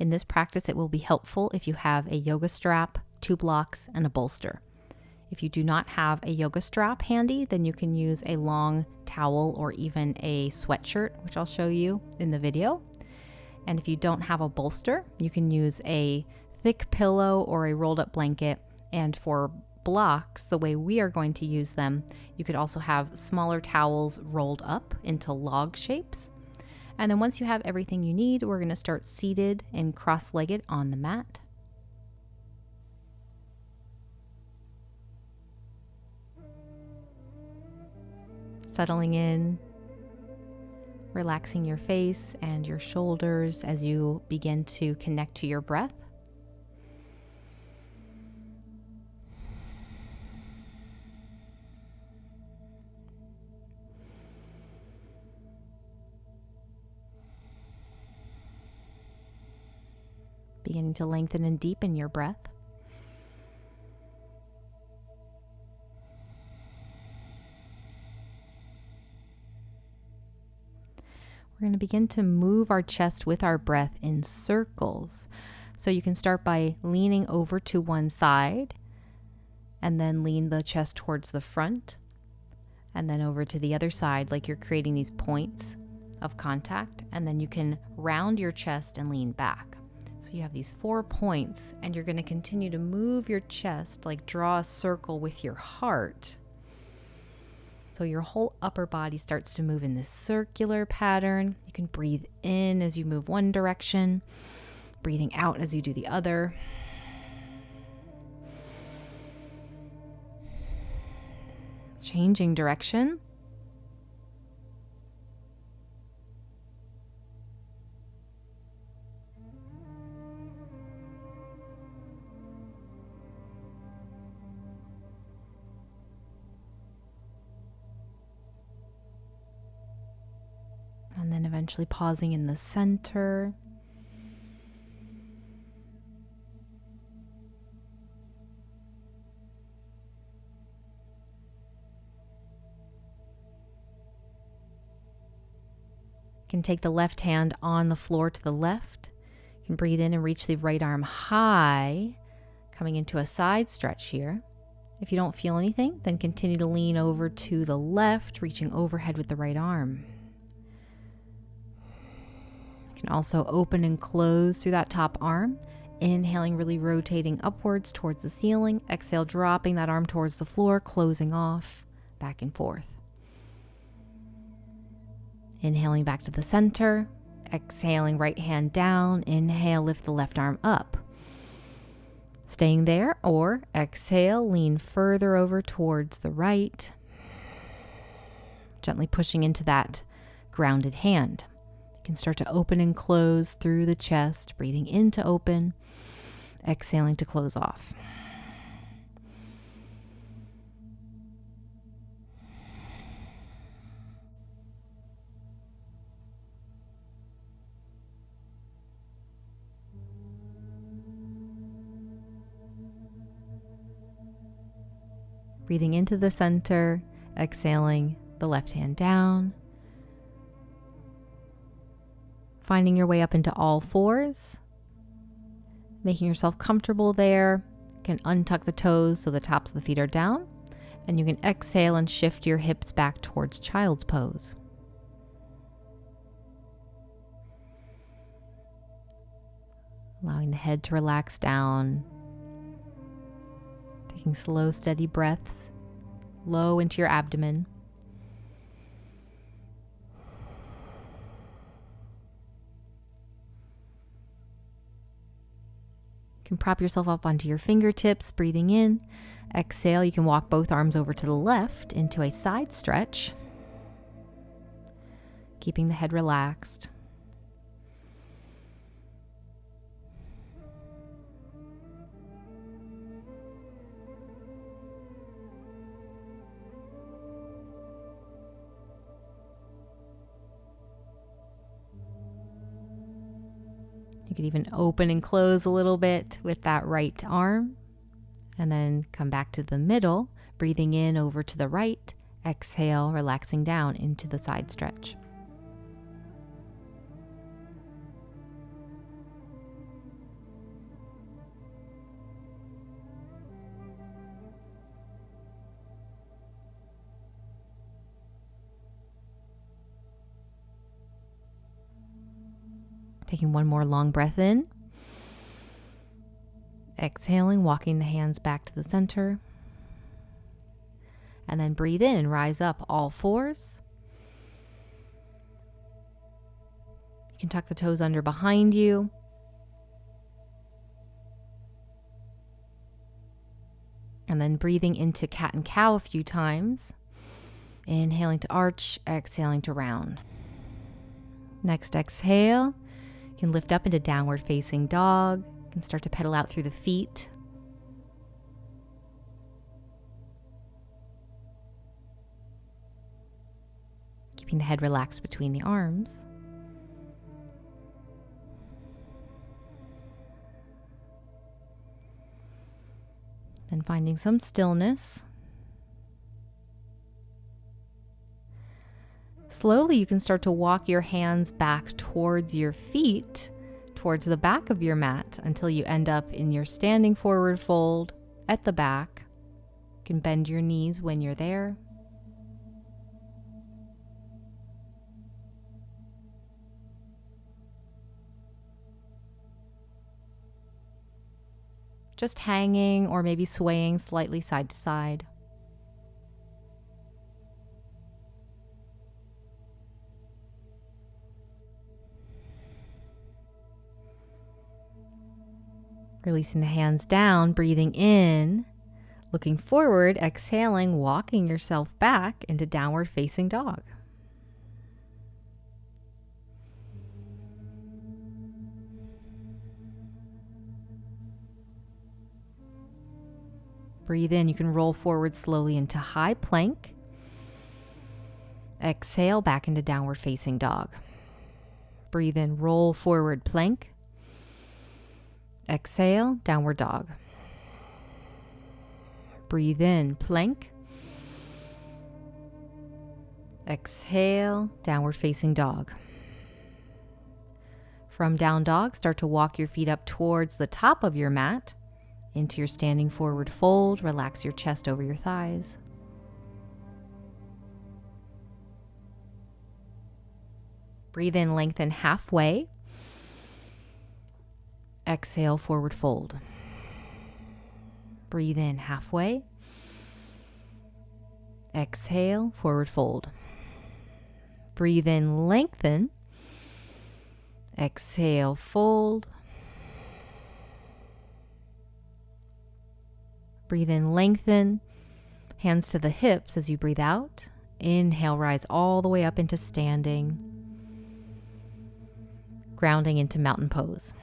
In this practice, it will be helpful if you have a yoga strap, 2 blocks, and a bolster. If you do not have a yoga strap handy, then you can use a long towel or even a sweatshirt, which I'll show you in the video. And if you don't have a bolster, you can use a thick pillow or a rolled up blanket. And for blocks, the way we are going to use them, you could also have smaller towels rolled up into log shapes. And then once you have everything you need, we're going to start seated and cross-legged on the mat. Settling in, relaxing your face and your shoulders as you begin to connect to your breath. Beginning to lengthen and deepen your breath. We're going to begin to move our chest with our breath in circles. So you can start by leaning over to one side and then lean the chest towards the front and then over to the other side, like you're creating these points of contact. And then you can round your chest and lean back. So you have these 4 points and you're going to continue to move your chest, like draw a circle with your heart. So your whole upper body starts to move in this circular pattern. You can breathe in as you move one direction, breathing out as you do the other. Changing direction. And then eventually pausing in the center. You can take the left hand on the floor to the left. You can breathe in and reach the right arm high, coming into a side stretch here. If you don't feel anything, then continue to lean over to the left, reaching overhead with the right arm. You can also open and close through that top arm. Inhaling, really rotating upwards towards the ceiling. Exhale, dropping that arm towards the floor, closing off, back and forth. Inhaling back to the center. Exhaling, right hand down. Inhale, lift the left arm up. Staying there, or exhale, lean further over towards the right. Gently pushing into that grounded hand. You can start to open and close through the chest, breathing in to open, exhaling to close off. Breathing into the center, exhaling the left hand down. Finding your way up into all fours, making yourself comfortable there. You can untuck the toes so the tops of the feet are down, and you can exhale and shift your hips back towards child's pose. Allowing the head to relax down, taking slow, steady breaths low into your abdomen. You can prop yourself up onto your fingertips, breathing in. Exhale, you can walk both arms over to the left into a side stretch, keeping the head relaxed. You could even open and close a little bit with that right arm, and then come back to the middle, breathing in over to the right. Exhale, relaxing down into the side stretch. Taking one more long breath in. Exhaling, walking the hands back to the center. And then breathe in, rise up all fours. You can tuck the toes under behind you. And then breathing into cat and cow a few times. Inhaling to arch, exhaling to round. Next exhale, you can lift up into downward facing dog. You can start to pedal out through the feet. Keeping the head relaxed between the arms. Then finding some stillness. Slowly, you can start to walk your hands back towards your feet, towards the back of your mat, until you end up in your standing forward fold at the back. You can bend your knees when you're there. Just hanging or maybe swaying slightly side to side. Releasing the hands down, breathing in, looking forward, exhaling, walking yourself back into downward facing dog. Breathe in, you can roll forward slowly into high plank. Exhale back into downward facing dog. Breathe in, roll forward plank. Exhale, downward dog. Breathe in, plank. Exhale, downward facing dog. From down dog, start to walk your feet up towards the top of your mat into your standing forward fold. Relax your chest over your thighs. Breathe in, lengthen halfway. Exhale, forward fold. Breathe in halfway. Exhale, forward fold. Breathe in, lengthen. Exhale, fold. Breathe in, lengthen. Hands to the hips as you breathe out. Inhale, rise all the way up into standing. Grounding into mountain pose.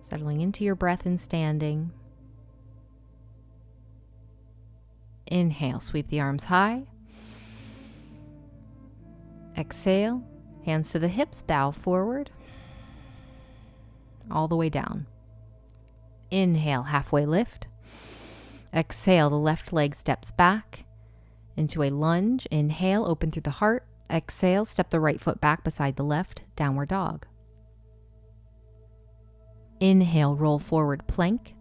Settling into your breath and standing. Inhale, sweep the arms high. Exhale, hands to the hips, bow forward. All the way down. Inhale, halfway lift. Exhale, the left leg steps back into a lunge. Inhale, open through the heart. Exhale, step the right foot back beside the left, downward dog. Inhale, roll forward plank.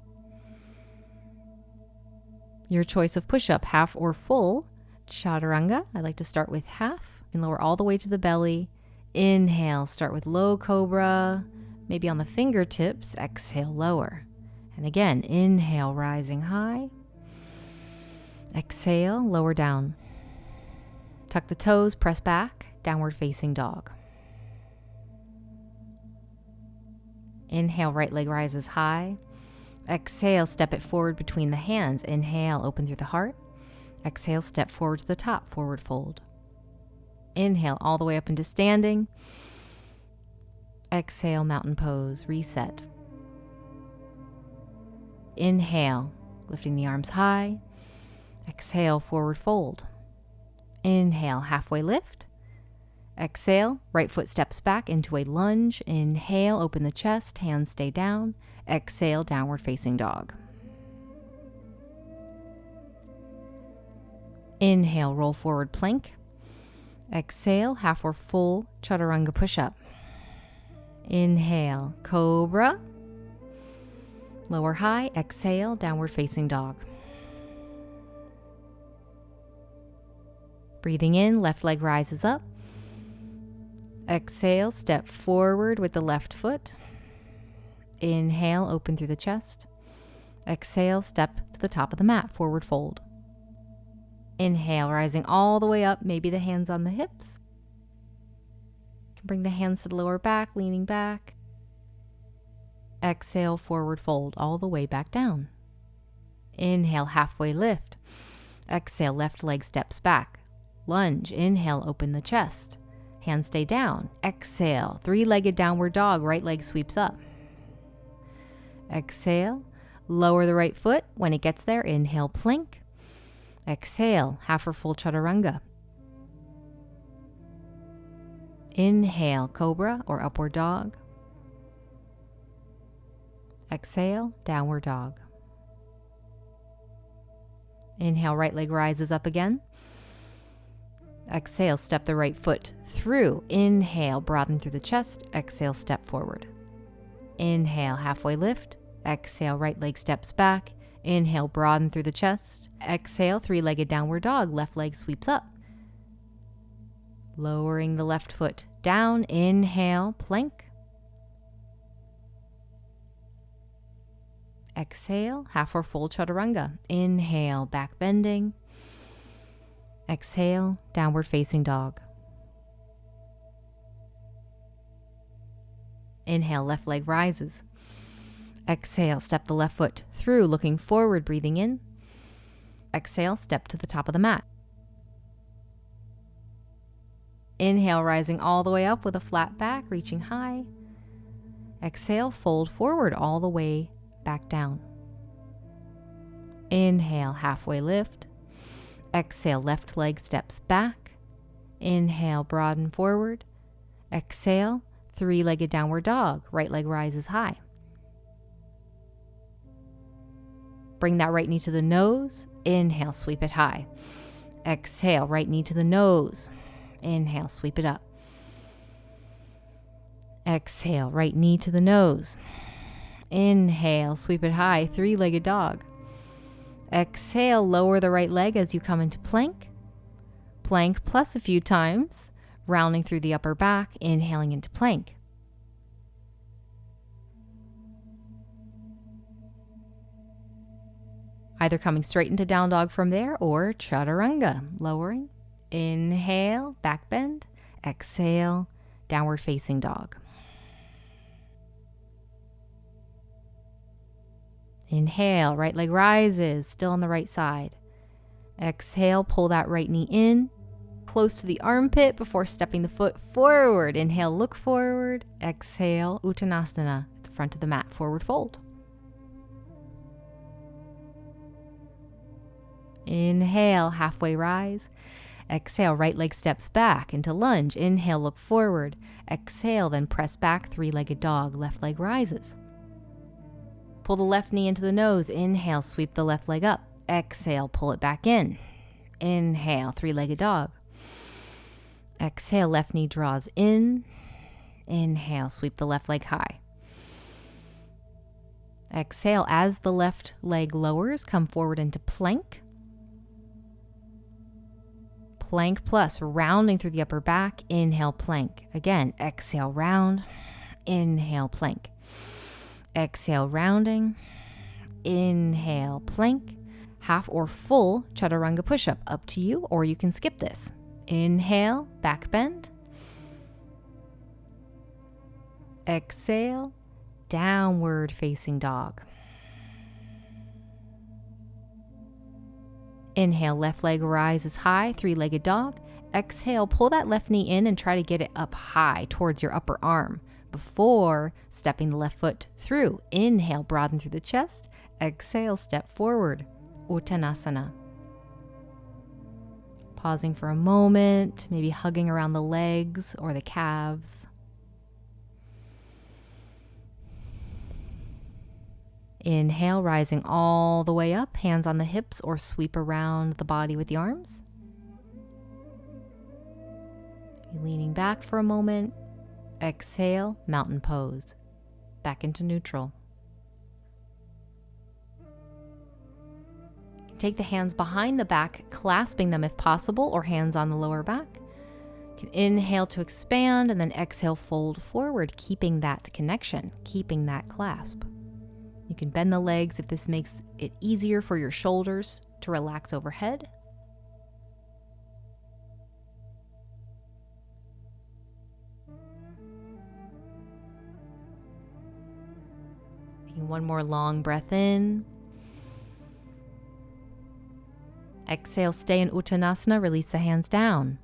Your choice of push-up, half or full. Chaturanga, I like to start with half and lower all the way to the belly. Inhale, start with low cobra, maybe on the fingertips. Exhale, lower. And again, inhale, rising high. Exhale, lower down. Tuck the toes, press back, downward facing dog. Inhale, right leg rises high. Exhale, step it forward between the hands. Inhale, open through the heart. Exhale, step forward to the top, forward fold. Inhale, all the way up into standing. Exhale, mountain pose, reset. Inhale, lifting the arms high. Exhale, forward fold. Inhale, halfway lift. Exhale, right foot steps back into a lunge. Inhale, open the chest, hands stay down. Exhale, downward facing dog. Inhale, roll forward plank. Exhale, half or full chaturanga push-up. Inhale, cobra. Lower high, exhale, downward facing dog. Breathing in, left leg rises up. Exhale, step forward with the left foot. Inhale, open through the chest. Exhale, step to the top of the mat, forward fold. Inhale, rising all the way up, maybe the hands on the hips. You can bring the hands to the lower back, leaning back. Exhale, forward fold, all the way back down. Inhale, halfway lift. Exhale, left leg steps back. Lunge, inhale, open the chest. Hands stay down. Exhale, three-legged downward dog, right leg sweeps up. Exhale, lower the right foot. When it gets there, inhale, plank. Exhale, half or full chaturanga. Inhale, cobra or upward dog. Exhale, downward dog. Inhale, right leg rises up again. Exhale, step the right foot through. Inhale, broaden through the chest. Exhale, step forward. Inhale, halfway lift. Exhale, right leg steps back. Inhale, broaden through the chest. Exhale, three-legged downward dog. Left leg sweeps up. Lowering the left foot down. Inhale, plank. Exhale, half or full chaturanga. Inhale, back bending. Exhale, downward facing dog. Inhale, left leg rises. Exhale, step the left foot through, looking forward, breathing in. Exhale, step to the top of the mat. Inhale, rising all the way up with a flat back, reaching high. Exhale, fold forward all the way back down. Inhale, halfway lift. Exhale, left leg steps back. Inhale, broaden forward. Exhale, three-legged downward dog. Right leg rises high. Bring that right knee to the nose. Inhale, sweep it high. Exhale, right knee to the nose. Inhale, sweep it up. Exhale, right knee to the nose. Inhale, sweep it high, three-legged dog. Exhale, lower the right leg as you come into plank. Plank plus a few times, rounding through the upper back, inhaling into plank. Either coming straight into down dog from there or chaturanga, lowering. Inhale, back bend. Exhale, downward facing dog. Inhale, right leg rises, still on the right side. Exhale, pull that right knee in, close to the armpit before stepping the foot forward. Inhale, look forward. Exhale, Uttanasana at the front of the mat, forward fold. Inhale, halfway rise. Exhale, right leg steps back into lunge. Inhale, look forward. Exhale, then press back, three-legged dog. Left leg rises. Pull the left knee into the nose. Inhale, sweep the left leg up. Exhale, pull it back in. Inhale, three-legged dog. Exhale, left knee draws in. Inhale, sweep the left leg high. Exhale, as the left leg lowers, come forward into plank. Plank plus, rounding through the upper back. Inhale, plank. Again, exhale, round. Inhale, plank. Exhale, rounding. Inhale, plank. Half or full chaturanga push-up, up to you, or you can skip this. Inhale, back bend. Exhale, downward facing dog. Inhale, left leg rises high, three-legged dog. Exhale, pull that left knee in and try to get it up high towards your upper arm before stepping the left foot through. Inhale, broaden through the chest. Exhale, step forward, Uttanasana. Pausing for a moment, maybe hugging around the legs or the calves. Inhale, rising all the way up, hands on the hips or sweep around the body with the arms. Leaning back for a moment. Exhale, mountain pose. Back into neutral. Take the hands behind the back, clasping them if possible, or hands on the lower back. You can inhale to expand and then exhale, fold forward, keeping that connection, keeping that clasp. You can bend the legs if this makes it easier for your shoulders to relax overhead. Taking one more long breath in. Exhale, stay in Uttanasana, release the hands down.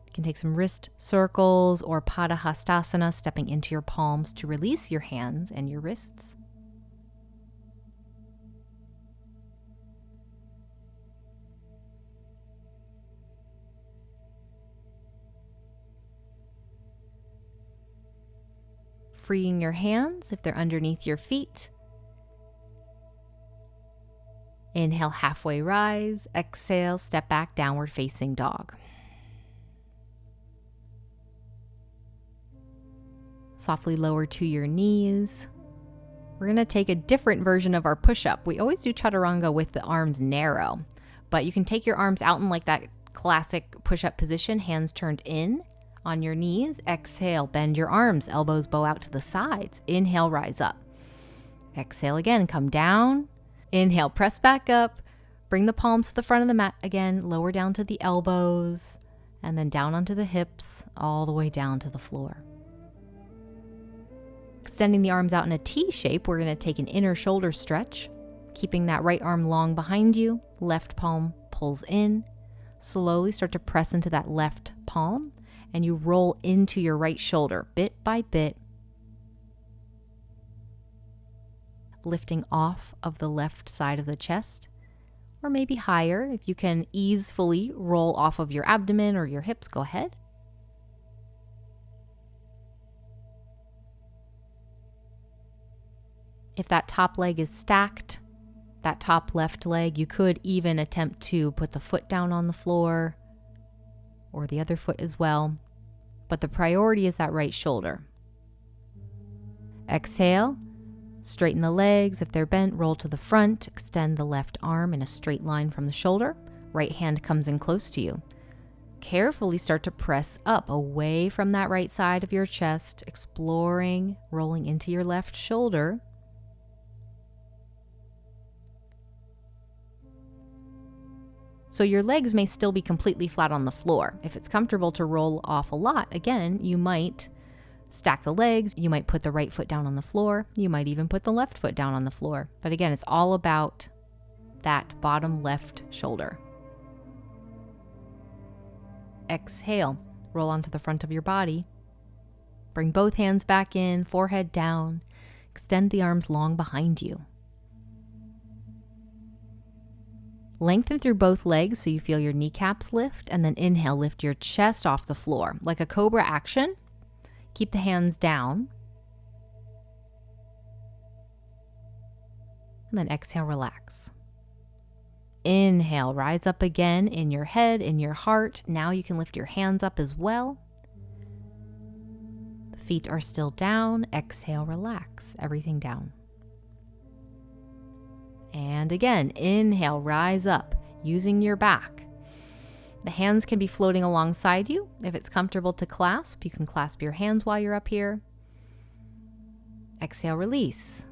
You can take some wrist circles or Padahastasana, stepping into your palms to release your hands and your wrists. Freeing your hands if they're underneath your feet. Inhale, halfway rise. Exhale, step back, downward facing dog. Softly lower to your knees. We're going to take a different version of our push-up. We always do chaturanga with the arms narrow, but you can take your arms out in like that classic push-up position, hands turned in on your knees. Exhale, bend your arms, elbows bow out to the sides. Inhale, rise up. Exhale again, come down. Inhale, press back up, bring the palms to the front of the mat again, lower down to the elbows, and then down onto the hips, all the way down to the floor. Extending the arms out in a T shape, we're going to take an inner shoulder stretch, keeping that right arm long behind you, left palm pulls in, slowly start to press into that left palm, and you roll into your right shoulder, bit by bit, lifting off of the left side of the chest, or maybe higher. If you can easily roll off of your abdomen or your hips, go ahead. If that top leg is stacked, that top left leg, you could even attempt to put the foot down on the floor or the other foot as well. But the priority is that right shoulder. Exhale. Straighten the legs. If they're bent, roll to the front. Extend the left arm in a straight line from the shoulder. Right hand comes in close to you. Carefully start to press up away from that right side of your chest, exploring, rolling into your left shoulder. So your legs may still be completely flat on the floor. If it's comfortable to roll off a lot, again, you might stack the legs, you might put the right foot down on the floor, you might even put the left foot down on the floor. But again, it's all about that bottom left shoulder. Exhale, roll onto the front of your body. Bring both hands back in, forehead down. Extend the arms long behind you. Lengthen through both legs so you feel your kneecaps lift, and then inhale, lift your chest off the floor. Like a cobra action, keep the hands down. And then exhale, relax. Inhale, rise up again in your head, in your heart. Now you can lift your hands up as well. The feet are still down. Exhale, relax, everything down. And again, inhale, rise up, using your back. The hands can be floating alongside you. If it's comfortable to clasp, you can clasp your hands while you're up here. Exhale, release.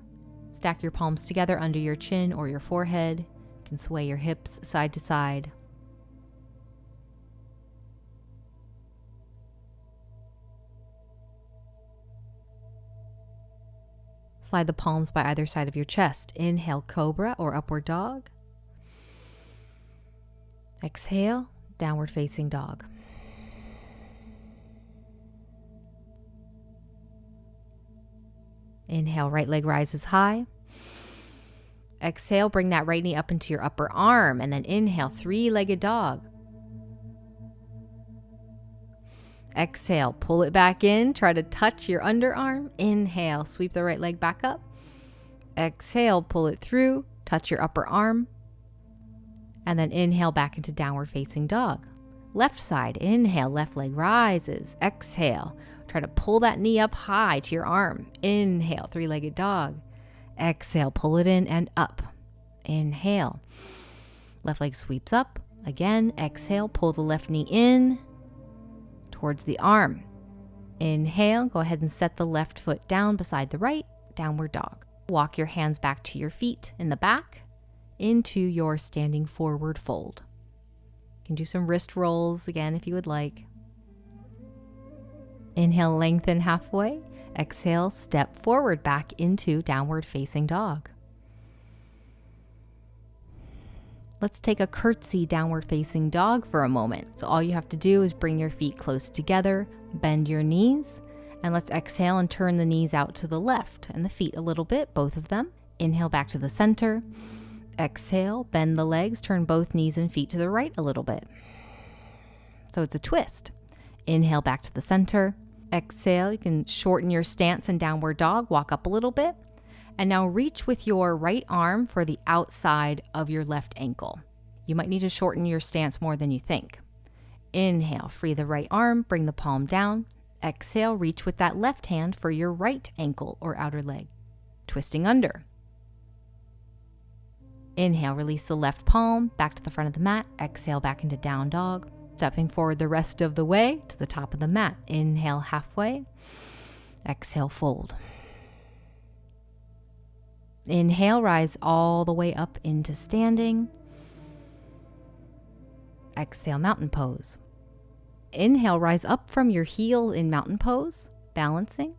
Stack your palms together under your chin or your forehead. You can sway your hips side to side. Slide the palms by either side of your chest. Inhale, cobra or upward dog. Exhale, downward facing dog. Inhale, right leg rises high. Exhale, bring that right knee up into your upper arm, and then inhale, three-legged dog. Exhale, pull it back in, try to touch your underarm. Inhale, sweep the right leg back up. Exhale, pull it through, touch your upper arm. And then inhale back into downward facing dog. Left side, inhale, left leg rises. Exhale, try to pull that knee up high to your arm. Inhale, three-legged dog. Exhale, pull it in and up. Inhale. Left leg sweeps up. Again, exhale, pull the left knee in towards the arm. Inhale, go ahead and set the left foot down beside the right, downward dog. Walk your hands back to your feet in the back into your standing forward fold. You can do some wrist rolls again if you would like. Inhale, lengthen halfway. Exhale, step forward back into downward facing dog. Let's take a curtsy downward facing dog for a moment. So all you have to do is bring your feet close together, bend your knees, and let's exhale and turn the knees out to the left and the feet a little bit, both of them. Inhale back to the center. Exhale, bend the legs, turn both knees and feet to the right a little bit. So it's a twist. Inhale back to the center. Exhale, you can shorten your stance in downward dog, walk up a little bit. And now reach with your right arm for the outside of your left ankle. You might need to shorten your stance more than you think. Inhale, free the right arm, bring the palm down. Exhale, reach with that left hand for your right ankle or outer leg. Twisting under. Inhale, release the left palm back to the front of the mat. Exhale, back into down dog. Stepping forward the rest of the way to the top of the mat. Inhale, halfway. Exhale, fold. Inhale, rise all the way up into standing. Exhale, mountain pose. Inhale, rise up from your heels in mountain pose, balancing.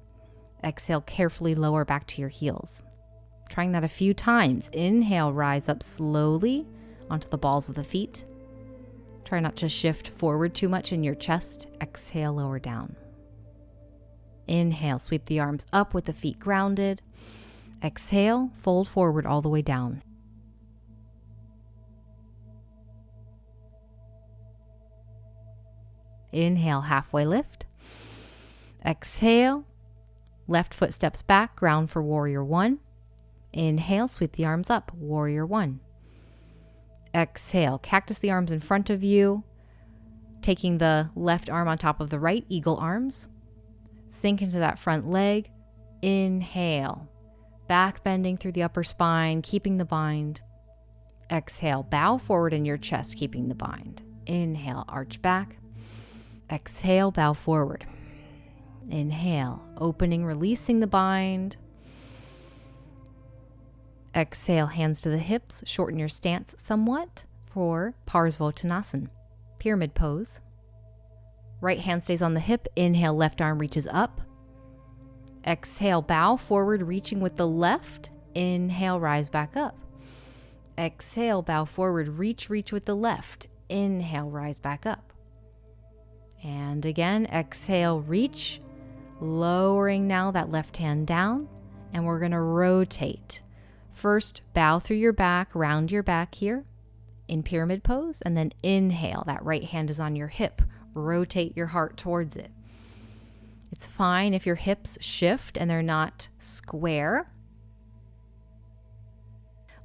Exhale, carefully lower back to your heels. Trying that a few times. Inhale, rise up slowly onto the balls of the feet. Try not to shift forward too much in your chest. Exhale, lower down. Inhale, sweep the arms up with the feet grounded. Exhale, fold forward all the way down. Inhale, halfway lift. Exhale, left foot steps back, ground for warrior one. Inhale, sweep the arms up, warrior one. Exhale, cactus the arms in front of you, taking the left arm on top of the right, eagle arms. Sink into that front leg. Inhale. Back bending through the upper spine, keeping the bind. Exhale, bow forward in your chest, keeping the bind. Inhale, arch back. Exhale, bow forward. Inhale, opening, releasing the bind. Exhale, hands to the hips, shorten your stance somewhat for Parsvottanasana, pyramid pose. Right hand stays on the hip. Inhale, left arm reaches up. Exhale, bow forward, reaching with the left. Inhale, rise back up. Exhale, bow forward, reach with the left. Inhale, rise back up. And again, exhale, reach, lowering now that left hand down. And we're going to rotate. First, bow through your back, round your back here in pyramid pose. And then inhale, that right hand is on your hip. Rotate your heart towards it. It's fine if your hips shift and they're not square.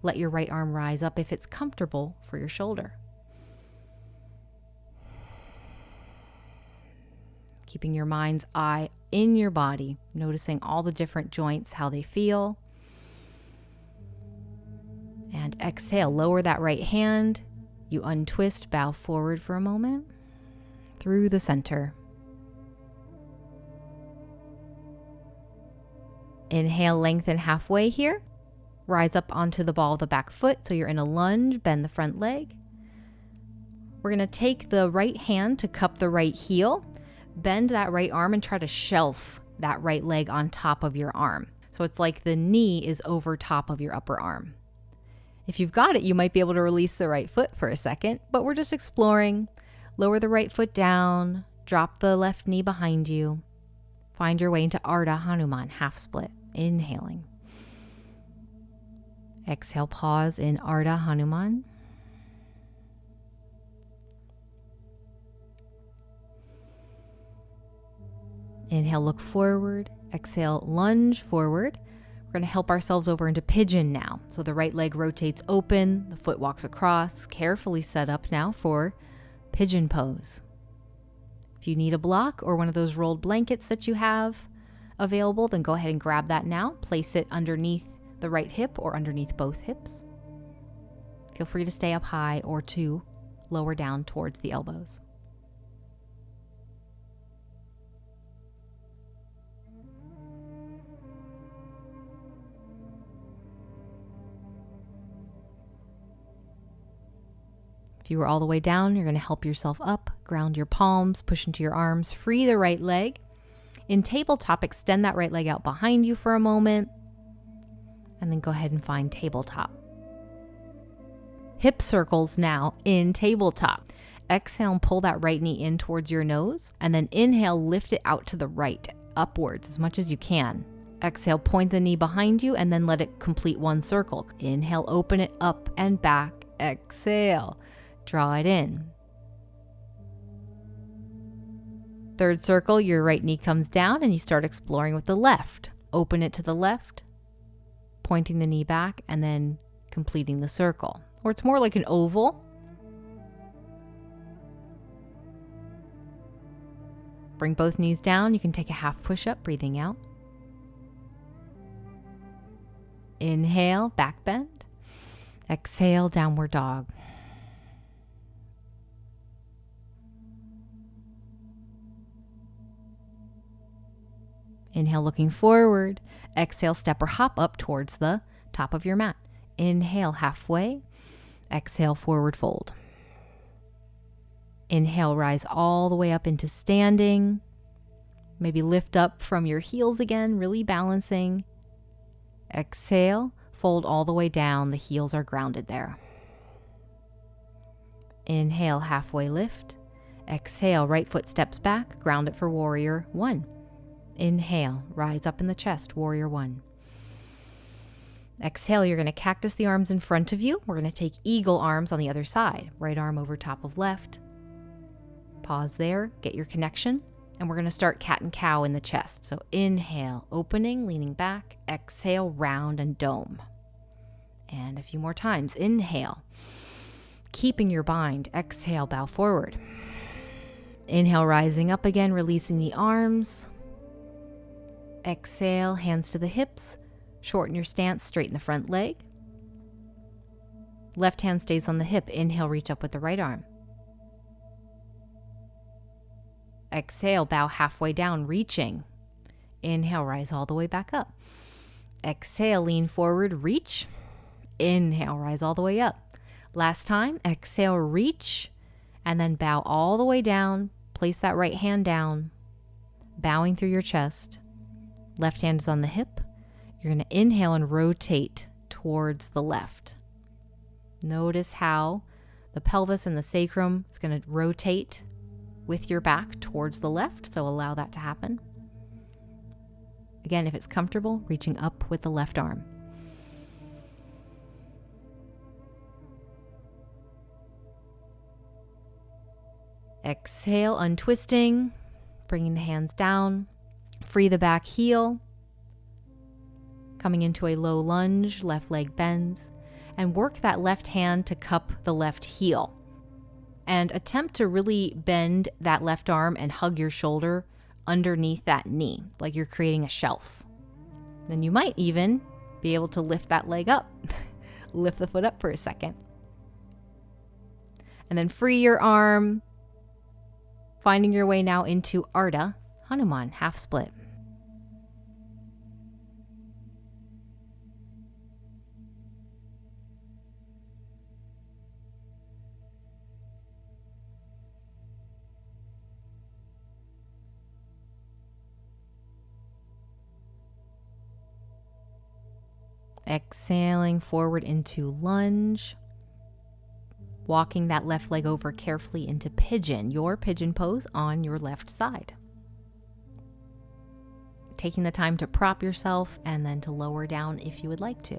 Let your right arm rise up if it's comfortable for your shoulder. Keeping your mind's eye in your body, noticing all the different joints, how they feel. And exhale, lower that right hand. You untwist, bow forward for a moment through the center. Inhale, lengthen halfway here. Rise up onto the ball of the back foot. So you're in a lunge, bend the front leg. We're going to take the right hand to cup the right heel. Bend that right arm and try to shelf that right leg on top of your arm. So it's like the knee is over top of your upper arm. If you've got it, you might be able to release the right foot for a second, but we're just exploring. Lower the right foot down, drop the left knee behind you. Find your way into Ardha Hanuman, half split. Inhaling. Exhale, pause in Ardha Hanuman. Inhale, look forward. Exhale, lunge forward. We're going to help ourselves over into pigeon now. So the right leg rotates open, the foot walks across, carefully set up now for pigeon pose. If you need a block or one of those rolled blankets that you have available, then go ahead and grab that now. Place it underneath the right hip or underneath both hips. Feel free to stay up high or to lower down towards the elbows. If you were all the way down, you're going to help yourself up, ground your palms, push into your arms, free the right leg. In tabletop, extend that right leg out behind you for a moment, and then go ahead and find tabletop. Hip circles now in tabletop. Exhale and pull that right knee in towards your nose, and then inhale, lift it out to the right, upwards as much as you can. Exhale, point the knee behind you, and then let it complete one circle. Inhale, open it up and back. Exhale. Draw it in. Third circle, your right knee comes down and you start exploring with the left. Open it to the left, pointing the knee back, and then completing the circle. Or it's more like an oval. Bring both knees down. You can take a half push-up, breathing out. Inhale, back bend. Exhale, downward dog. Inhale, looking forward. Exhale, step or hop up towards the top of your mat. Inhale, halfway. Exhale, forward fold. Inhale, rise all the way up into standing. Maybe lift up from your heels again, really balancing. Exhale, fold all the way down. The heels are grounded there. Inhale, halfway lift. Exhale, right foot steps back. Ground it for warrior one. Inhale, rise up in the chest, warrior one. Exhale, you're going to cactus the arms in front of you. We're going to take eagle arms on the other side. Right arm over top of left. Pause there, get your connection. And we're going to start cat and cow in the chest. So inhale, opening, leaning back. Exhale, round and dome. And a few more times. Inhale, keeping your bind. Exhale, bow forward. Inhale, rising up again, releasing the arms. Exhale, hands to the hips. Shorten your stance, straighten the front leg. Left hand stays on the hip. Inhale, reach up with the right arm. Exhale, bow halfway down, reaching. Inhale, rise all the way back up. Exhale, lean forward, reach. Inhale, rise all the way up. Last time, exhale, reach, and then bow all the way down. Place that right hand down, bowing through your chest. Left hand is on the hip. You're going to inhale and rotate towards the left. Notice how the pelvis and the sacrum is going to rotate with your back towards the left, so allow that to happen. Again, if it's comfortable, reaching up with the left arm. Exhale, untwisting, bringing the hands down. Free the back heel. Coming into a low lunge, left leg bends, and work that left hand to cup the left heel. And attempt to really bend that left arm and hug your shoulder underneath that knee, like you're creating a shelf. Then you might even be able to lift that leg up. Lift the foot up for a second. And then free your arm, finding your way now into Ardha Hanuman, half split. Exhaling forward into lunge. Walking that left leg over carefully into pigeon, your pigeon pose on your left side. Taking the time to prop yourself and then to lower down if you would like to.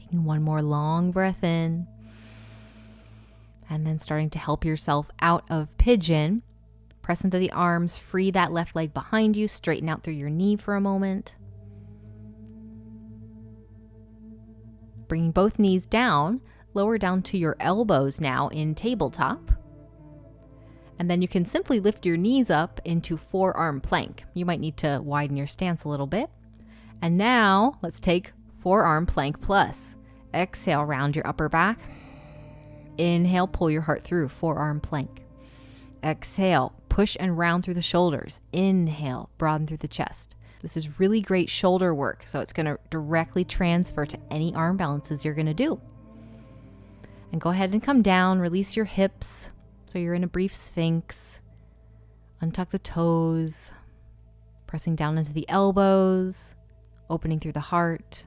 Taking one more long breath in. And then starting to help yourself out of pigeon. Press into the arms, free that left leg behind you, straighten out through your knee for a moment. Bringing both knees down, lower down to your elbows now in tabletop. And then you can simply lift your knees up into forearm plank. You might need to widen your stance a little bit. And now let's take forearm plank plus. Exhale, round your upper back. Inhale, pull your heart through, forearm plank. Exhale, push and round through the shoulders. Inhale, broaden through the chest. This is really great shoulder work, so it's going to directly transfer to any arm balances you're going to do. And go ahead and come down, release your hips, so you're in a brief sphinx. Untuck the toes, pressing down into the elbows, opening through the heart.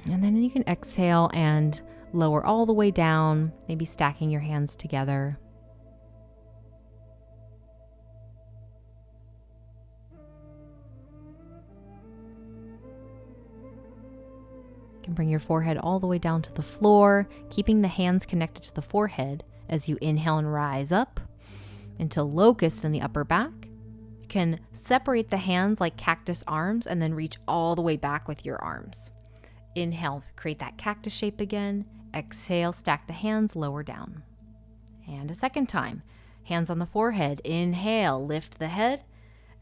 And then you can exhale and lower all the way down, maybe stacking your hands together. You can bring your forehead all the way down to the floor, keeping the hands connected to the forehead as you inhale and rise up into locust in the upper back. You can separate the hands like cactus arms and then reach all the way back with your arms. Inhale, create that cactus shape again. Exhale, stack the hands, lower down. And a second time, hands on the forehead. Inhale, lift the head,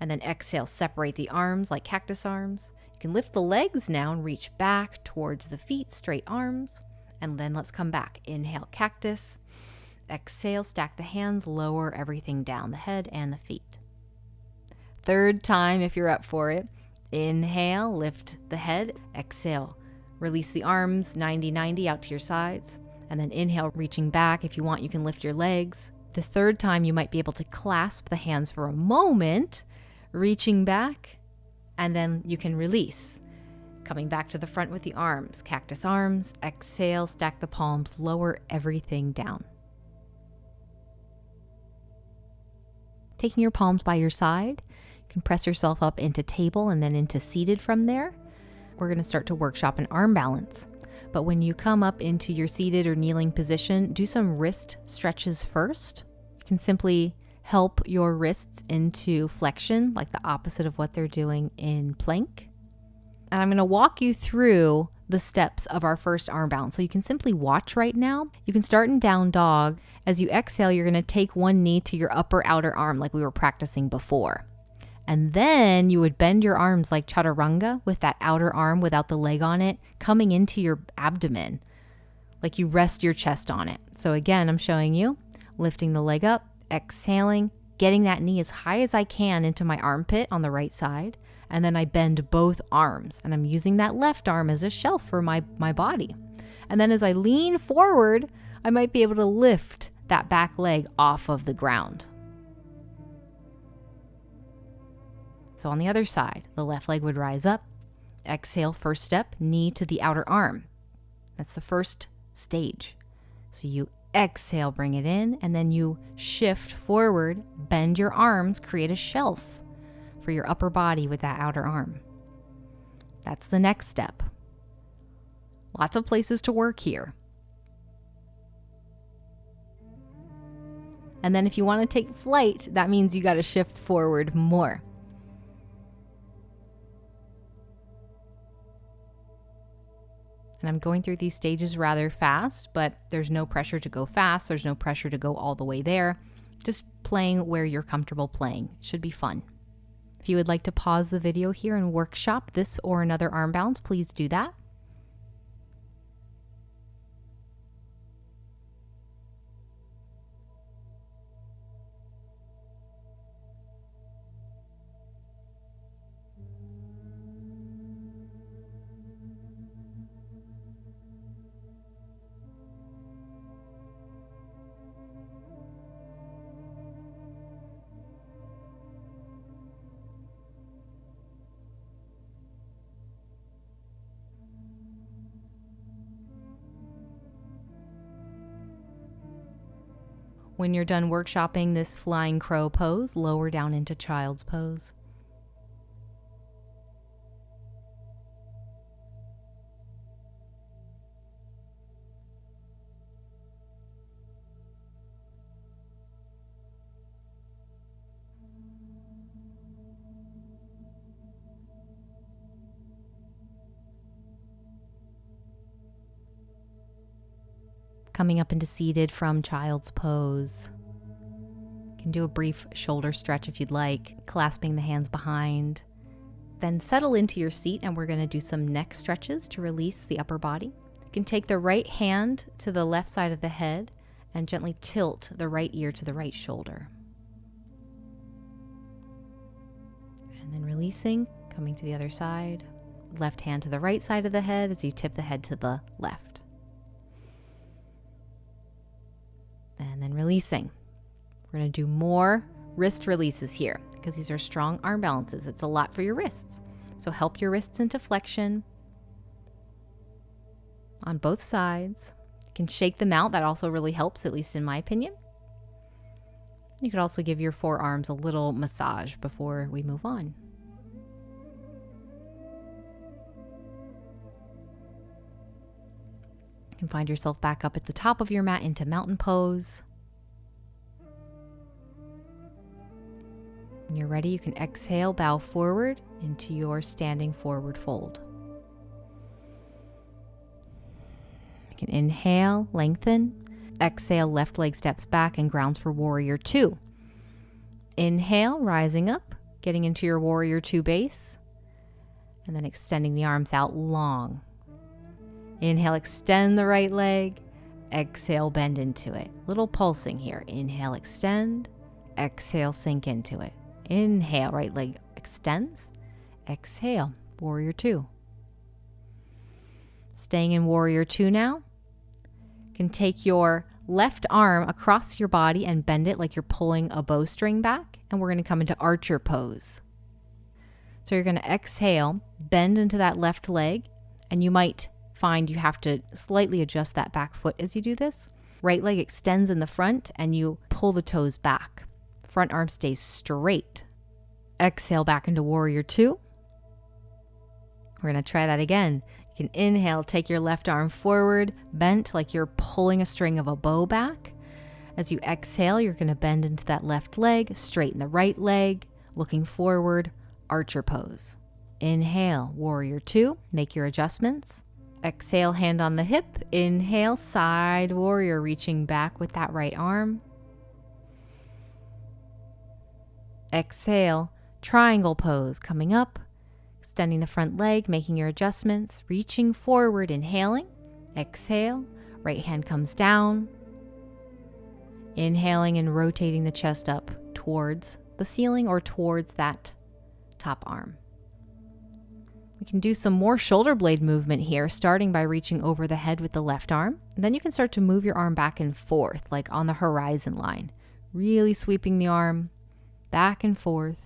and then exhale, separate the arms like cactus arms. You can lift the legs now and reach back towards the feet, straight arms. And then let's come back. Inhale, cactus. Exhale, stack the hands, lower everything down, the head and the feet. Third time, if you're up for it. Inhale, lift the head. Exhale, release the arms 90-90 out to your sides. And then inhale, reaching back. If you want, you can lift your legs. This third time, you might be able to clasp the hands for a moment, reaching back, and then you can release. Coming back to the front with the arms, cactus arms. Exhale, stack the palms, lower everything down. Taking your palms by your side, you can press yourself up into table and then into seated from there. We're going to start to workshop an arm balance. But when you come up into your seated or kneeling position, do some wrist stretches first. You can simply help your wrists into flexion, like the opposite of what they're doing in plank. And I'm going to walk you through the steps of our first arm balance. So you can simply watch right now. You can start in down dog. As you exhale, you're going to take one knee to your upper outer arm like we were practicing before. And then you would bend your arms like chaturanga with that outer arm without the leg on it, coming into your abdomen, like you rest your chest on it. So again, I'm showing you lifting the leg up, exhaling, getting that knee as high as I can into my armpit on the right side. And then I bend both arms and I'm using that left arm as a shelf for my body. And then as I lean forward, I might be able to lift that back leg off of the ground. So on the other side, the left leg would rise up. Exhale, first step, knee to the outer arm. That's the first stage. So you exhale, bring it in, and then you shift forward, bend your arms, create a shelf for your upper body with that outer arm. That's the next step. Lots of places to work here. And then if you want to take flight, that means you got to shift forward more. And I'm going through these stages rather fast, but there's no pressure to go fast. There's no pressure to go all the way there. Just playing where you're comfortable playing. Should be fun. If you would like to pause the video here and workshop this or another arm balance, please do that. When you're done workshopping this flying crow pose, lower down into child's pose. Coming up into seated from child's pose. You can do a brief shoulder stretch if you'd like, clasping the hands behind. Then settle into your seat, and we're going to do some neck stretches to release the upper body. You can take the right hand to the left side of the head and gently tilt the right ear to the right shoulder. And then releasing, coming to the other side. Left hand to the right side of the head as you tip the head to the left. And then releasing. We're going to do more wrist releases here because these are strong arm balances. It's a lot for your wrists. So help your wrists into flexion on both sides. You can shake them out. That also really helps, at least in my opinion. You could also give your forearms a little massage before we move on. You can find yourself back up at the top of your mat into mountain pose. When you're ready, you can exhale, bow forward into your standing forward fold. You can inhale, lengthen. Exhale, left leg steps back and grounds for warrior two. Inhale, rising up, getting into your warrior two base, and then extending the arms out long. Inhale, extend the right leg. Exhale, bend into it. Little pulsing here. Inhale, extend. Exhale, sink into it. Inhale, right leg extends. Exhale, warrior two. Staying in warrior two now. You can take your left arm across your body and bend it like you're pulling a bowstring back. And we're going to come into archer pose. So you're going to exhale, bend into that left leg, and you might find you have to slightly adjust that back foot as you do this. Right leg extends in the front and you pull the toes back. Front arm stays straight. Exhale back into warrior two. We're going to try that again. You can inhale, take your left arm forward, bent like you're pulling a string of a bow back. As you exhale, you're going to bend into that left leg, straighten the right leg, looking forward, archer pose. Inhale, warrior two, make your adjustments. Exhale, hand on the hip. Inhale, side warrior, reaching back with that right arm. Exhale, triangle pose, coming up, extending the front leg, making your adjustments, reaching forward, inhaling. Exhale, right hand comes down. Inhaling and rotating the chest up towards the ceiling or towards that top arm. We can do some more shoulder blade movement here, starting by reaching over the head with the left arm. And then you can start to move your arm back and forth, like on the horizon line. Really sweeping the arm back and forth.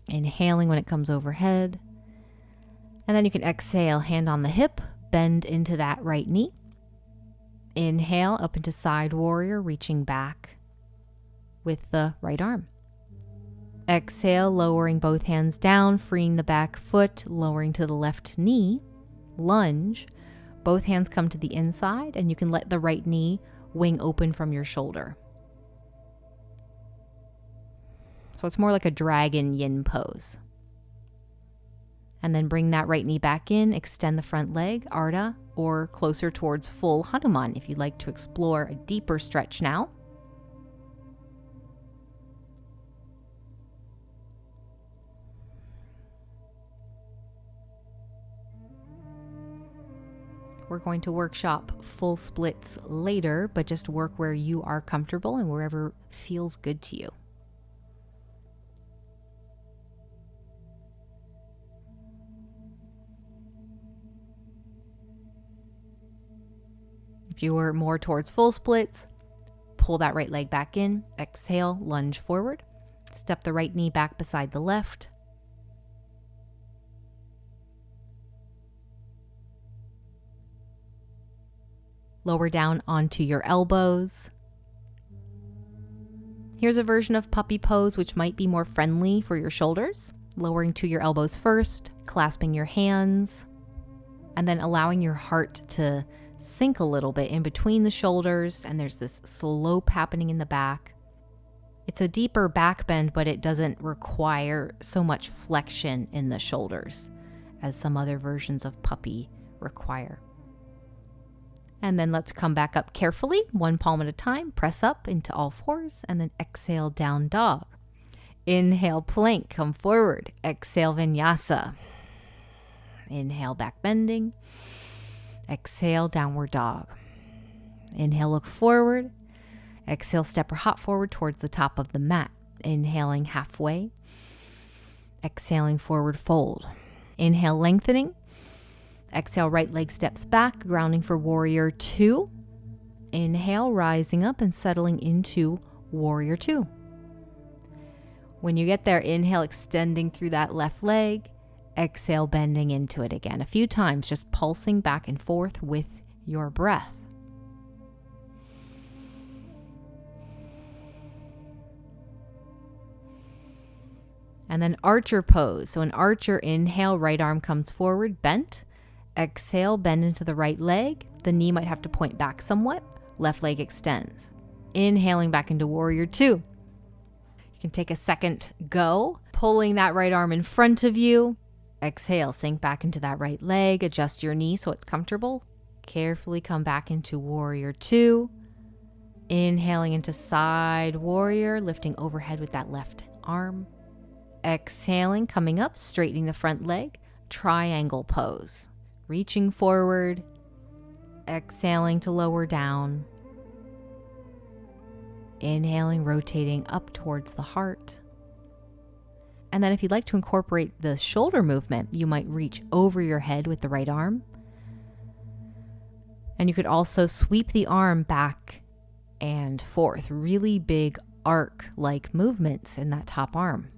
Inhaling when it comes overhead. And then you can exhale, hand on the hip, bend into that right knee. Inhale, up into side warrior, reaching back with the right arm. Exhale, lowering both hands down, freeing the back foot, lowering to the left knee. Lunge. Both hands come to the inside, and you can let the right knee wing open from your shoulder. So it's more like a dragon yin pose. And then bring that right knee back in, extend the front leg, Ardha, or closer towards full Hanuman if you'd like to explore a deeper stretch now. We're going to workshop full splits later, but just work where you are comfortable and wherever feels good to you. If you were more towards full splits, pull that right leg back in, exhale, lunge forward, step the right knee back beside the left. Lower down onto your elbows. Here's a version of puppy pose which might be more friendly for your shoulders. Lowering to your elbows first, clasping your hands, and then allowing your heart to sink a little bit in between the shoulders, and there's this slope happening in the back. It's a deeper back bend, but it doesn't require so much flexion in the shoulders as some other versions of puppy require. And then let's come back up carefully, one palm at a time, press up into all fours, and then exhale, down dog. Inhale, plank, come forward. Exhale, vinyasa. Inhale, back bending. Exhale, downward dog. Inhale, look forward. Exhale, step or hop forward towards the top of the mat. Inhaling halfway. Exhaling, forward fold. Inhale, lengthening. Exhale, right leg steps back, grounding for warrior two. Inhale, rising up and settling into warrior two. When you get there, inhale, extending through that left leg. Exhale, bending into it again. A few times, just pulsing back and forth with your breath. And then archer pose. So an archer, inhale, right arm comes forward, bent. Exhale, bend into the right leg. The knee might have to point back somewhat. Left leg extends. Inhaling back into warrior two. You can take a second go, pulling that right arm in front of you. Exhale, sink back into that right leg. Adjust your knee so it's comfortable. Carefully come back into warrior two. Inhaling into side warrior, lifting overhead with that left arm. Exhaling, coming up, straightening the front leg. Triangle pose. Reaching forward, exhaling to lower down. Inhaling, rotating up towards the heart. And then if you'd like to incorporate the shoulder movement, you might reach over your head with the right arm. And you could also sweep the arm back and forth. Really big arc-like movements in that top arm.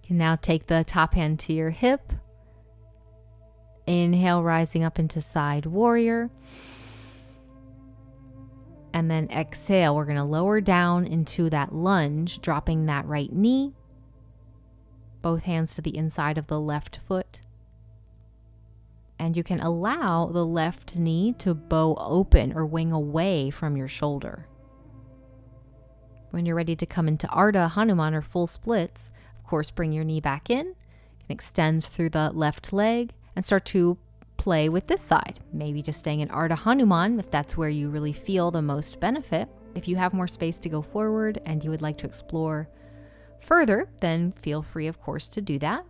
You can now take the top hand to your hip. Inhale, rising up into side warrior. And then exhale, we're going to lower down into that lunge, dropping that right knee. Both hands to the inside of the left foot. And you can allow the left knee to bow open or wing away from your shoulder. When you're ready to come into Ardha Hanuman or full splits, of course, bring your knee back in. You can extend through the left leg and start to play with this side. Maybe just staying in Ardha Hanuman if that's where you really feel the most benefit. If you have more space to go forward and you would like to explore further, then feel free, of course, to do that.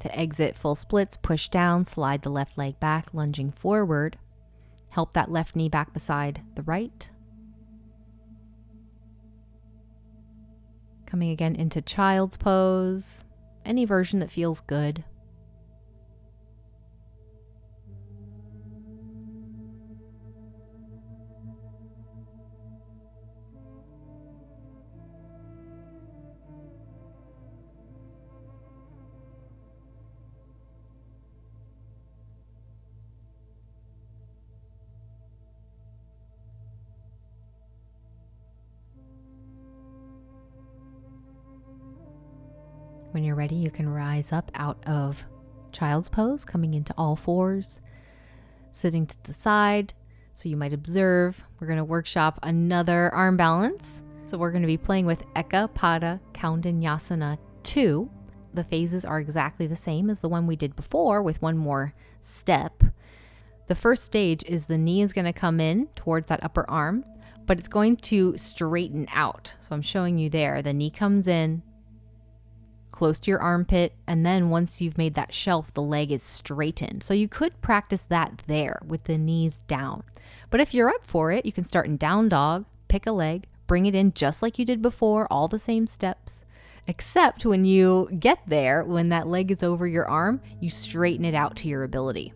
To exit full splits, push down, slide the left leg back, lunging forward. Help that left knee back beside the right. Coming again into child's pose, any version that feels good. When you're ready, you can rise up out of child's pose, coming into all fours, sitting to the side. So you might observe, we're going to workshop another arm balance. So we're going to be playing with Eka Pada Kaundinyasana 2. The phases are exactly the same as the one we did before with one more step. The first stage is the knee is going to come in towards that upper arm, but it's going to straighten out. So I'm showing you there. The knee comes in close to your armpit, and then once you've made that shelf, the leg is straightened. So you could practice that there with the knees down. But if you're up for it, you can start in down dog, pick a leg, bring it in just like you did before, all the same steps. Except when you get there, when that leg is over your arm, you straighten it out to your ability.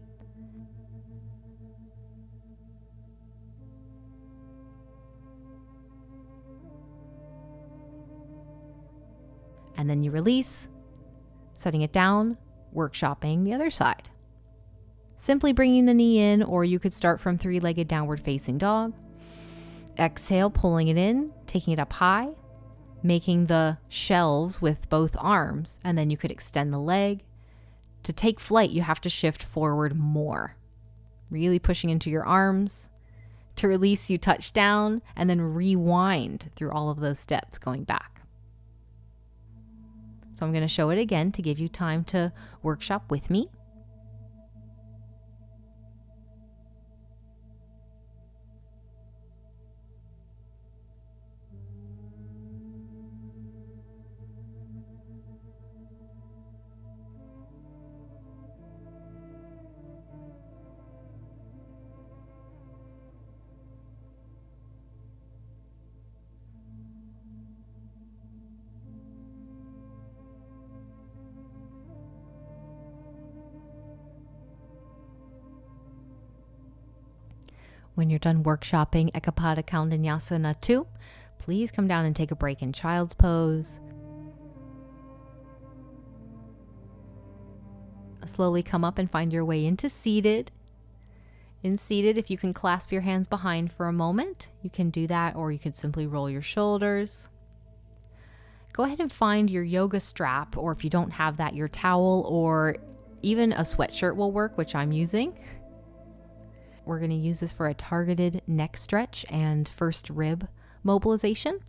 And then you release, setting it down, workshopping the other side. Simply bringing the knee in, or you could start from three-legged downward facing dog. Exhale, pulling it in, taking it up high, making the shelves with both arms, and then you could extend the leg. To take flight, you have to shift forward more, really pushing into your arms. To release, you touch down and then rewind through all of those steps going back. So I'm going to show it again to give you time to workshop with me. When you're done workshopping Ekapada Kaundinyasana 2, please come down and take a break in child's pose. Slowly come up and find your way into seated. In seated, if you can clasp your hands behind for a moment, you can do that, or you can simply roll your shoulders. Go ahead and find your yoga strap, or if you don't have that, your towel, or even a sweatshirt will work, which I'm using. We're going to use this for a targeted neck stretch and first rib mobilization.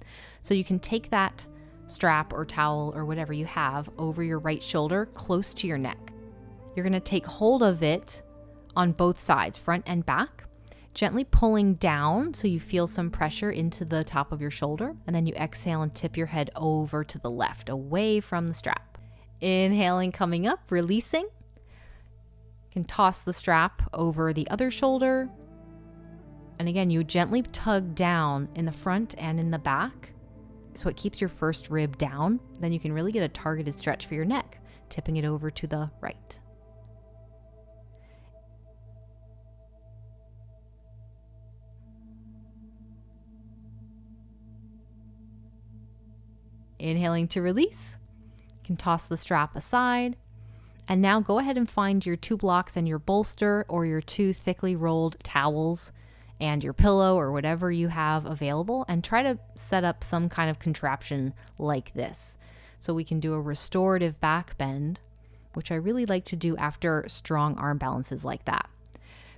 So you can take that strap or towel or whatever you have over your right shoulder close to your neck. You're going to take hold of it on both sides, front and back, gently pulling down so you feel some pressure into the top of your shoulder. And then you exhale and tip your head over to the left, away from the strap. Inhaling, coming up, releasing. You can toss the strap over the other shoulder. And again, you gently tug down in the front and in the back so it keeps your first rib down. Then you can really get a targeted stretch for your neck, tipping it over to the right. Inhaling to release. You can toss the strap aside. And now go ahead and find your 2 blocks and your bolster, or your 2 thickly rolled towels and your pillow or whatever you have available, and try to set up some kind of contraption like this. So we can do a restorative back bend, which I really like to do after strong arm balances like that.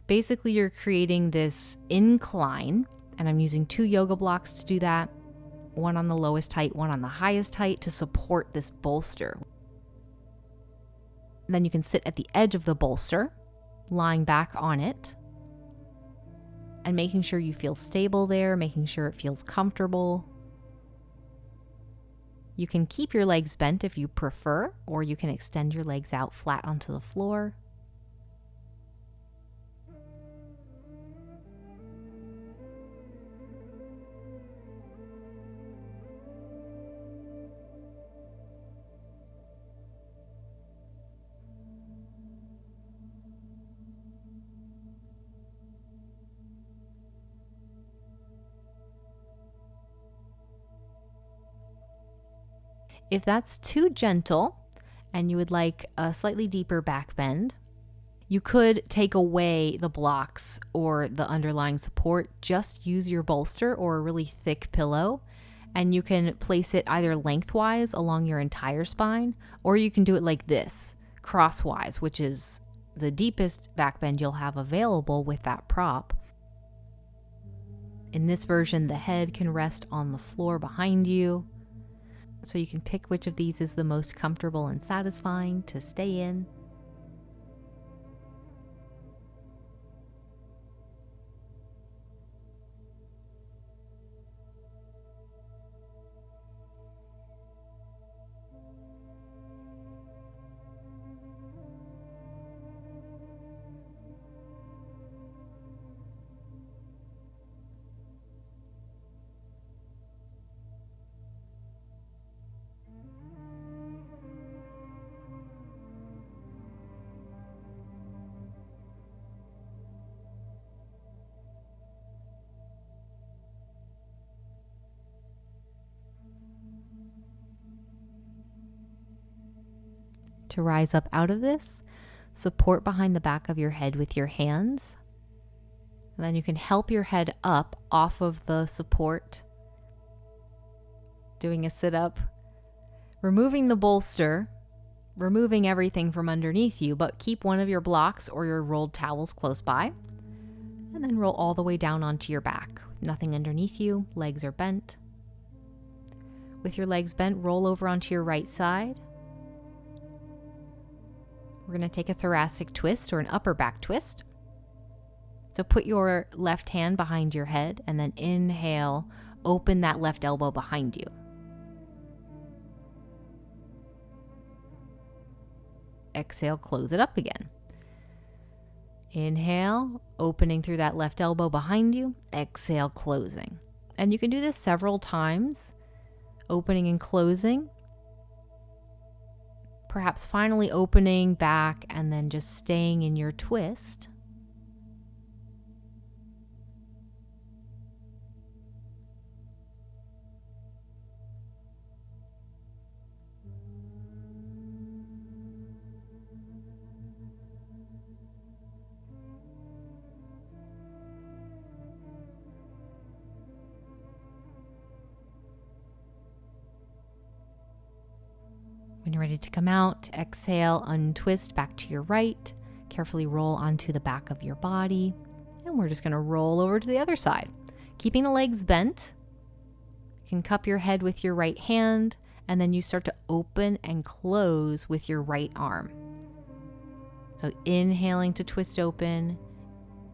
Basically, you're creating this incline, and I'm using 2 yoga blocks to do that. One on the lowest height, one on the highest height, to support this bolster. And then you can sit at the edge of the bolster, lying back on it, and making sure you feel stable there, making sure it feels comfortable. You can keep your legs bent if you prefer, or you can extend your legs out flat onto the floor. If that's too gentle and you would like a slightly deeper back bend, you could take away the blocks or the underlying support. Just use your bolster or a really thick pillow, and you can place it either lengthwise along your entire spine, or you can do it like this, crosswise, which is the deepest back bend you'll have available with that prop. In this version, the head can rest on the floor behind you. So you can pick which of these is the most comfortable and satisfying to stay in. To rise up out of this, support behind the back of your head with your hands. And then you can help your head up off of the support. Doing a sit-up, removing the bolster, removing everything from underneath you, but keep one of your blocks or your rolled towels close by. And then roll all the way down onto your back. Nothing underneath you, legs are bent. With your legs bent, roll over onto your right side. We're going to take a thoracic twist or an upper back twist. So put your left hand behind your head and then inhale, open that left elbow behind you. Exhale, close it up again. Inhale, opening through that left elbow behind you. Exhale, closing. And you can do this several times, opening and closing. Perhaps finally opening back and then just staying in your twist. When you're ready to come out, exhale, untwist back to your right. Carefully roll onto the back of your body. And we're just going to roll over to the other side. Keeping the legs bent, you can cup your head with your right hand, and then you start to open and close with your right arm. So inhaling to twist open,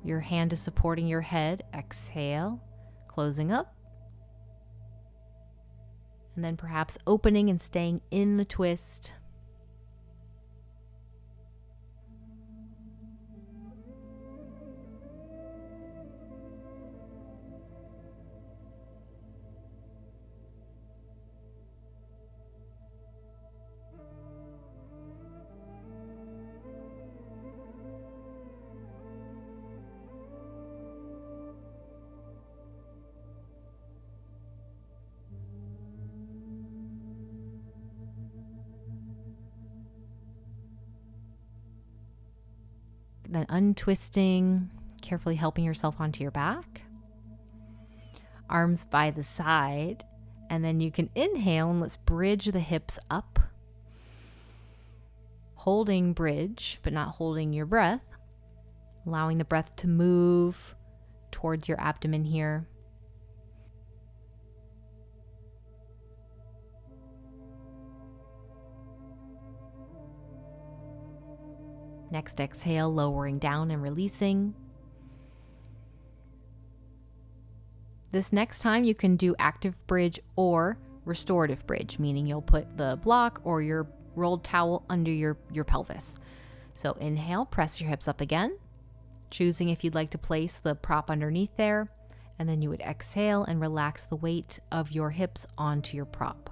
your hand is supporting your head. Exhale, closing up. And then perhaps opening and staying in the twist. Then untwisting, carefully helping yourself onto your back. Arms by the side. And then you can inhale and let's bridge the hips up. Holding bridge, but not holding your breath. Allowing the breath to move towards your abdomen here. Next exhale, lowering down and releasing. This next time you can do active bridge or restorative bridge, meaning you'll put the block or your rolled towel under your pelvis. So inhale, press your hips up again, choosing if you'd like to place the prop underneath there, and then you would exhale and relax the weight of your hips onto your prop.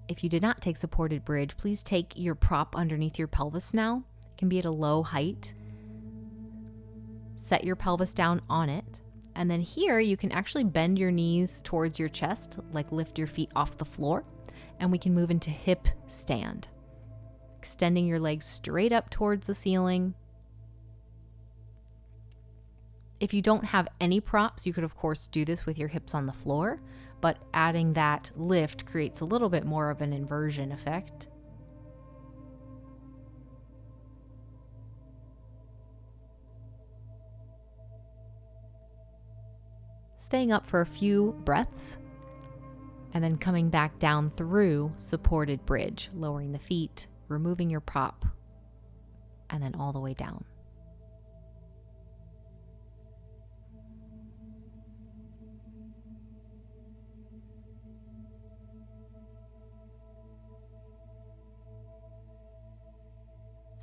If you did not take supported bridge, please take your prop underneath your pelvis now. It can be at a low height. Set your pelvis down on it. And then here you can actually bend your knees towards your chest, like lift your feet off the floor. And we can move into hip stand. Extending your legs straight up towards the ceiling. If you don't have any props, you could of course do this with your hips on the floor, but adding that lift creates a little bit more of an inversion effect. Staying up for a few breaths, and then coming back down through supported bridge, lowering the feet, removing your prop, and then all the way down.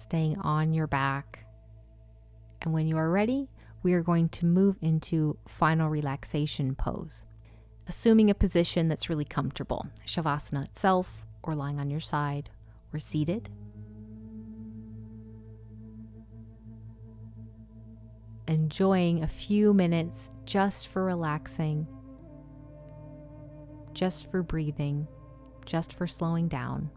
staying on your back. And when you are ready, we are going to move into final relaxation pose, assuming a position that's really comfortable, Shavasana itself, or lying on your side, or seated. Enjoying a few minutes just for relaxing, just for breathing, just for slowing down.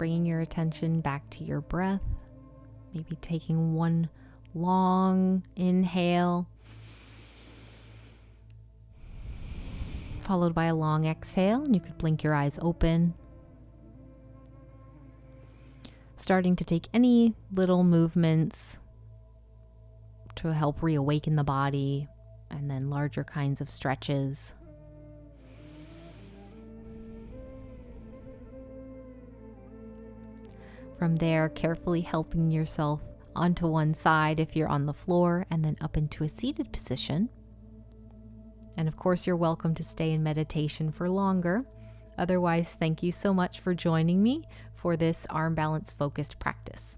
bringing your attention back to your breath, maybe taking one long inhale, followed by a long exhale, and you could blink your eyes open. Starting to take any little movements to help reawaken the body, and then larger kinds of stretches. From there, carefully helping yourself onto one side if you're on the floor, and then up into a seated position. And of course, you're welcome to stay in meditation for longer. Otherwise, thank you so much for joining me for this arm balance focused practice.